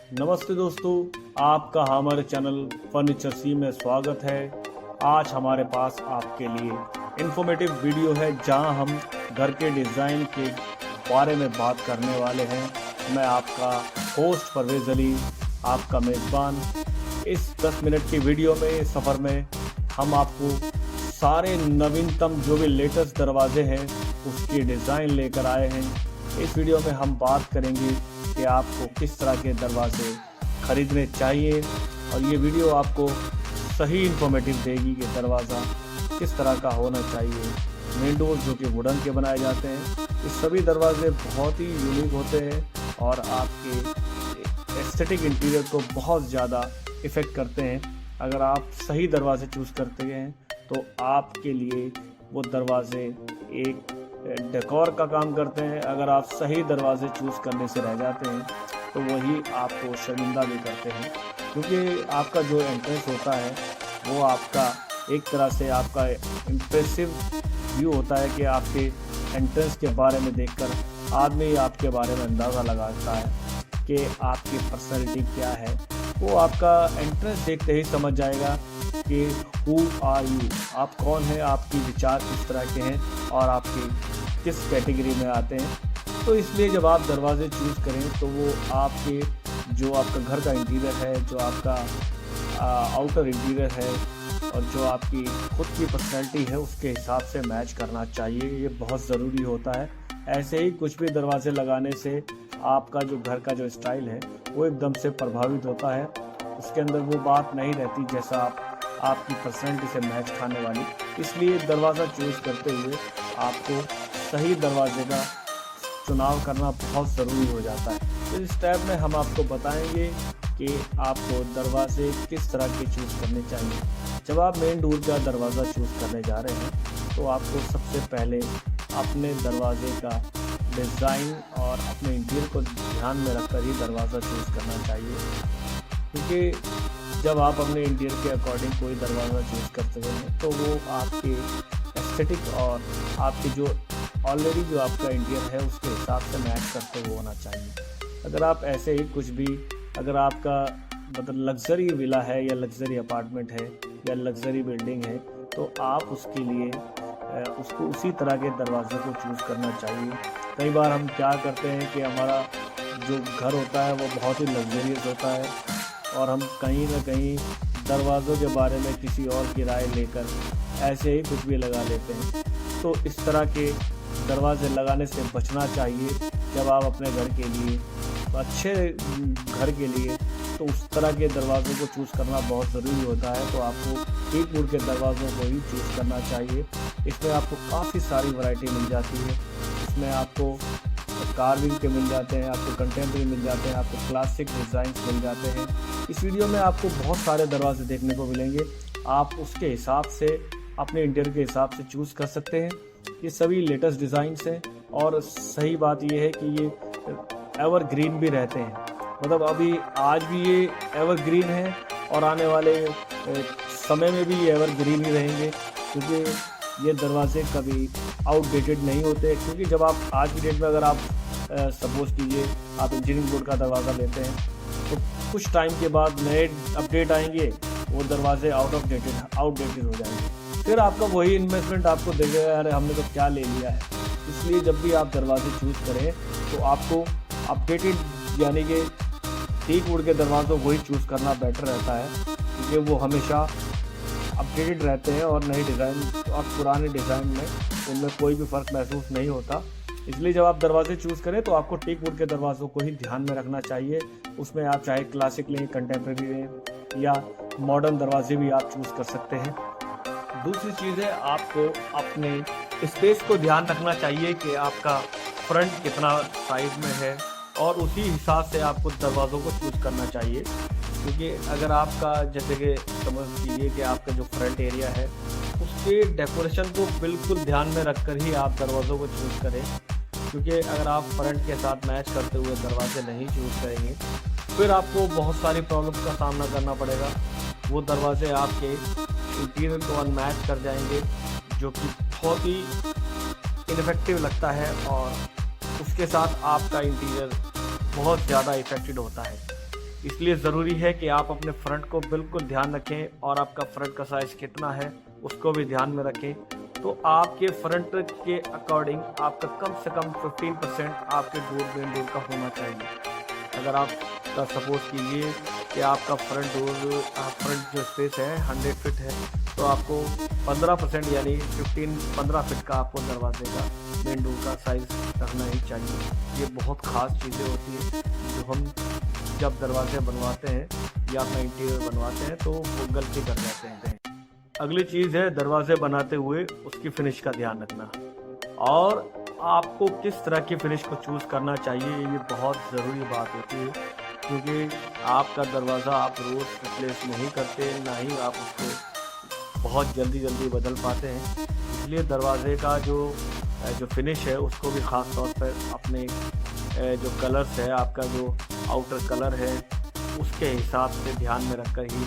नमस्ते दोस्तों, आपका हमारे चैनल फर्नीचर सी में स्वागत है। आज हमारे पास आपके लिए इन्फॉर्मेटिव वीडियो है जहां हम घर के डिज़ाइन के बारे में बात करने वाले हैं। मैं आपका होस्ट परवेज़ अली, आपका मेज़बान। इस 10 मिनट की वीडियो में सफ़र में हम आपको सारे नवीनतम जो भी लेटेस्ट दरवाजे हैं उसकी डिज़ाइन लेकर आए हैं। इस वीडियो में हम बात करेंगे कि आपको किस तरह के दरवाजे खरीदने चाहिए और ये वीडियो आपको सही इन्फॉर्मेटिव देगी कि दरवाज़ा किस तरह का होना चाहिए। विंडोज़ जो कि वुडन के बनाए जाते हैं, ये सभी दरवाजे बहुत ही यूनिक होते हैं और आपके एस्थेटिक इंटीरियर को बहुत ज़्यादा इफ़ेक्ट करते हैं। अगर आप सही दरवाजे चूज़ करते हैं तो आपके लिए वो दरवाजे एक डेकोर का काम करते हैं। अगर आप सही दरवाजे चूज़ करने से रह जाते हैं तो वही आपको शर्मिंदा भी करते हैं, क्योंकि आपका जो एंट्रेंस होता है वो आपका एक तरह से आपका इम्प्रेसिव व्यू होता है कि आपके एंट्रेंस के बारे में देखकर आदमी आपके बारे में अंदाज़ा लगाता है कि आपकी पर्सनैलिटी क्या है। वो आपका एंट्रेंस देखते ही समझ जाएगा कि हु आर यू, आप कौन हैं, आपकी विचार किस तरह के हैं और आपकी किस कैटेगरी में आते हैं। तो इसलिए जब आप दरवाजे चूज़ करें तो वो आपके जो आपका घर का इंटीरियर है, जो आपका आउटर इंटीरियर है और जो आपकी खुद की पर्सनैलिटी है उसके हिसाब से मैच करना चाहिए। ये बहुत ज़रूरी होता है। ऐसे ही कुछ भी दरवाजे लगाने से आपका जो घर का जो स्टाइल है वो एकदम से प्रभावित होता है। उसके अंदर वो बात नहीं रहती जैसा आपकी पर्सनैलिटी से मैच खाने वाली। इसलिए दरवाज़ा चूज़ करते हुए आपको सही दरवाजे का चुनाव करना बहुत ज़रूरी हो जाता है। तो इस टैब में हम आपको बताएंगे कि आपको दरवाजे किस तरह के चूज़ करने चाहिए। जब आप मेन डोर का दरवाज़ा चूज़ करने जा रहे हैं तो आपको सबसे पहले अपने दरवाजे का डिज़ाइन और अपने इंटीरियर को ध्यान में रखकर ही दरवाज़ा चूज़ करना चाहिए, क्योंकि जब आप अपने इंटीरियर के अकॉर्डिंग कोई दरवाज़ा चूज़ करते हैं तो वो आपके एस्थेटिक और आपकी जो ऑलरेडी जो आपका इंटीरियर है उसके हिसाब से मैच करते हुए होना चाहिए। अगर आप ऐसे ही कुछ भी, अगर आपका मतलब लग्जरी विला है या लग्जरी अपार्टमेंट है या लग्जरी बिल्डिंग है तो आप उसके लिए उसको उसी तरह के दरवाजे को चूज़ करना चाहिए। कई बार हम क्या करते हैं कि हमारा जो घर होता है वो बहुत ही लग्जरियस होता है और हम कहीं ना कहीं दरवाज़ों के बारे में किसी और की राय लेकर ऐसे ही कुछ भी लगा लेते हैं। तो इस तरह के दरवाजे लगाने से बचना चाहिए। जब आप अपने घर के लिए, अच्छे घर के लिए, तो उस तरह के दरवाज़ों को चूज़ करना बहुत ज़रूरी होता है। तो आपको टीक वुड के दरवाज़ों को ही चूज़ करना चाहिए। इसमें आपको काफ़ी सारी वैरायटी मिल जाती है। इसमें आपको कार्विंग के मिल जाते हैं, आपको कंटेम्प्रेरी मिल जाते हैं, आपको क्लासिक डिज़ाइंस मिल जाते हैं। इस वीडियो में आपको बहुत सारे दरवाजे देखने को मिलेंगे। आप उसके हिसाब से अपने इंटीरियर के हिसाब से चूज़ कर सकते हैं। ये सभी लेटेस्ट डिज़ाइंस हैं और सही बात ये है कि ये एवरग्रीन भी रहते हैं। मतलब अभी आज भी ये एवरग्रीन है और आने वाले समय में भी ये एवरग्रीन ही रहेंगे, क्योंकि ये दरवाजे कभी आउटडेटेड नहीं होते। क्योंकि जब आप आज की डेट में अगर आप सपोज़ कीजिए आप इंजीनियरिंग बोर्ड का दरवाज़ा लेते हैं तो कुछ टाइम के बाद नए अपडेट आएंगे, वो दरवाजे आउटडेटेड हो जाएंगे। फिर आपका वही इन्वेस्टमेंट आपको देगा, अरे हमने तो क्या ले लिया है। इसलिए जब भी आप दरवाजे चूज़ करें तो आपको अपडेटेड यानी कि टीक वुड के दरवाज़ों को ही चूज़ करना बेटर रहता है, क्योंकि वो हमेशा अपडेटेड रहते हैं और नए डिज़ाइन और पुराने डिज़ाइन में उनमें कोई भी फ़र्क महसूस नहीं होता। इसलिए जब आप दरवाजे चूज़ करें तो आपको टीक वुड के दरवाज़ों को ही ध्यान में रखना चाहिए। उसमें आप चाहे क्लासिक लें, कंटेम्प्रेरी लें या मॉडर्न दरवाजे भी आप चूज़ कर सकते हैं। दूसरी चीज़ है, आपको अपने स्पेस को ध्यान रखना चाहिए कि आपका फ्रंट कितना साइज़ में है और उसी हिसाब से आपको दरवाज़ों को चूज़ करना चाहिए। क्योंकि अगर आपका जैसे कि समझ लीजिए कि आपका जो फ्रंट एरिया है उसके डेकोरेशन को बिल्कुल ध्यान में रखकर ही आप दरवाज़ों को चूज़ करें, क्योंकि अगर आप फ्रंट के साथ मैच करते हुए दरवाजे नहीं चूज़ करेंगे फिर आपको बहुत सारी प्रॉब्लम का सामना करना पड़ेगा। वो दरवाजे आपके इंटीरियर को अनमैच कर जाएंगे, जो कि बहुत ही इनफेक्टिव लगता है और उसके साथ आपका इंटीरियर बहुत ज़्यादा इफेक्टेड होता है। इसलिए ज़रूरी है कि आप अपने फ्रंट को बिल्कुल ध्यान रखें और आपका फ्रंट का साइज़ कितना है उसको भी ध्यान में रखें। तो आपके फ्रंट के अकॉर्डिंग आपका कम से कम 15% आपके मेन डोर का होना चाहिए। अगर आपका सपोज कीजिए कि आपका फ्रंट जो स्पेस है 100 फीट है, तो आपको 15% यानी 15 फीट का आपको दरवाजे का मेन डोर का साइज़ रखना ही चाहिए। ये बहुत ख़ास चीज़ें होती हैं जो हम जब दरवाजे बनवाते हैं या अपना इंटीरियर बनवाते हैं तो वो गलती कर जाते हैं। अगली चीज़ है दरवाजे बनाते हुए उसकी फिनिश का ध्यान रखना, और आपको किस तरह की फिनिश को चूज़ करना चाहिए ये बहुत ज़रूरी बात होती है, क्योंकि आपका दरवाज़ा आप रोज़ रिप्लेस नहीं करते, ना ही आप उसको बहुत जल्दी बदल पाते हैं। इसलिए दरवाजे का जो फिनिश है उसको भी ख़ास तौर पर अपने जो कलर्स है, आपका जो आउटर कलर है उसके हिसाब से ध्यान में रखकर ही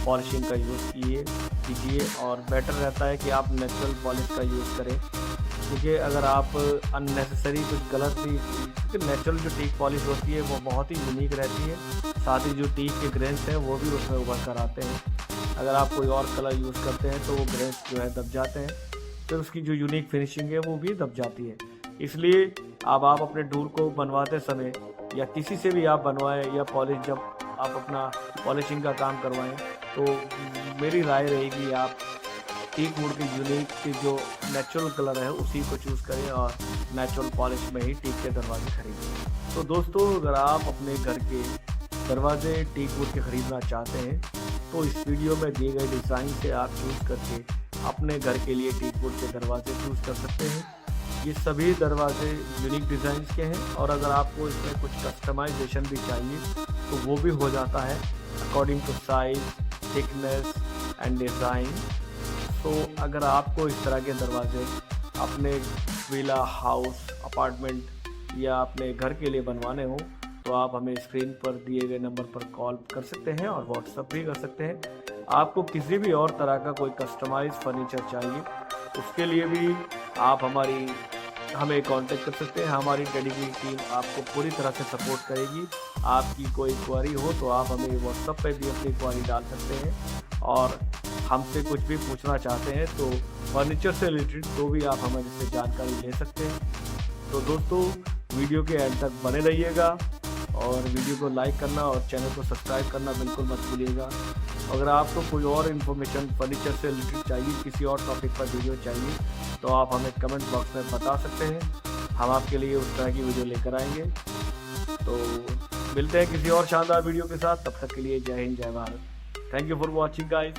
पॉलिशिंग का यूज़ कीजिए। और बेटर रहता है कि आप नेचुरल पॉलिश का यूज़ करें, क्योंकि अगर आप अननेसेसरी कुछ गलत भी, क्योंकि नेचुरल जो टीक पॉलिश होती है वो बहुत ही यूनिक रहती है, साथ ही जो टीक के ग्रेन्स हैं वो भी उसमें उभर कर आते हैं। अगर आप कोई और कलर यूज़ करते हैं तो वो ग्रेन्स जो है दब जाते हैं, फिर उसकी जो यूनिक फिनिशिंग है वो भी दब जाती है। इसलिए अब आप अपने डोर को बनवाते समय या किसी से भी आप बनवाएं या जब आप अपना पॉलिशिंग का काम करवाएं, तो मेरी राय रहेगी आप टीक वुड की यूनिक की जो नेचुरल कलर है उसी को चूज़ करें और नेचुरल पॉलिश में ही टीक के दरवाजे खरीदें। तो दोस्तों, अगर आप अपने घर के दरवाजे टीक वुड के ख़रीदना चाहते हैं तो इस वीडियो में दिए गए डिज़ाइन से आप चूज़ करके अपने घर के लिए टीक वुड के दरवाजे चूज़ कर सकते हैं। ये सभी दरवाजे यूनिक डिज़ाइन के हैं, और अगर आपको इसमें कुछ कस्टमाइजेशन भी चाहिए तो वो भी हो जाता है according to size, thickness and design. तो अगर आपको इस तरह के दरवाजे अपने विला, हाउस, अपार्टमेंट या अपने घर के लिए बनवाने हो तो आप हमें स्क्रीन पर दिए गए नंबर पर कॉल कर सकते हैं और व्हाट्सएप भी कर सकते हैं। आपको किसी भी और तरह का कोई कस्टमाइज फर्नीचर चाहिए उसके लिए भी आप हमें कांटेक्ट कर सकते हैं। हमारी डेडिकेटेड टीम आपको पूरी तरह से सपोर्ट करेगी। आपकी कोई क्वारी हो तो आप हमें व्हाट्सएप पे भी अपनी क्वारी डाल सकते हैं, और हमसे कुछ भी पूछना चाहते हैं तो फर्नीचर से रिलेटेड तो भी आप हमारे से जानकारी ले सकते हैं। तो दोस्तों, वीडियो के एंड तक बने रहिएगा और वीडियो को लाइक करना और चैनल को सब्सक्राइब करना बिल्कुल मत भूलिएगा। अगर आपको कोई और इन्फॉर्मेशन फर्नीचर से रिलेटेड चाहिए, किसी और टॉपिक पर वीडियो चाहिए, तो आप हमें कमेंट बॉक्स में बता सकते हैं। हम आपके लिए उस तरह की वीडियो लेकर आएंगे। तो मिलते हैं किसी और शानदार वीडियो के साथ, तब तक के लिए जय हिंद, जय Bharat. Thank you for watching guys.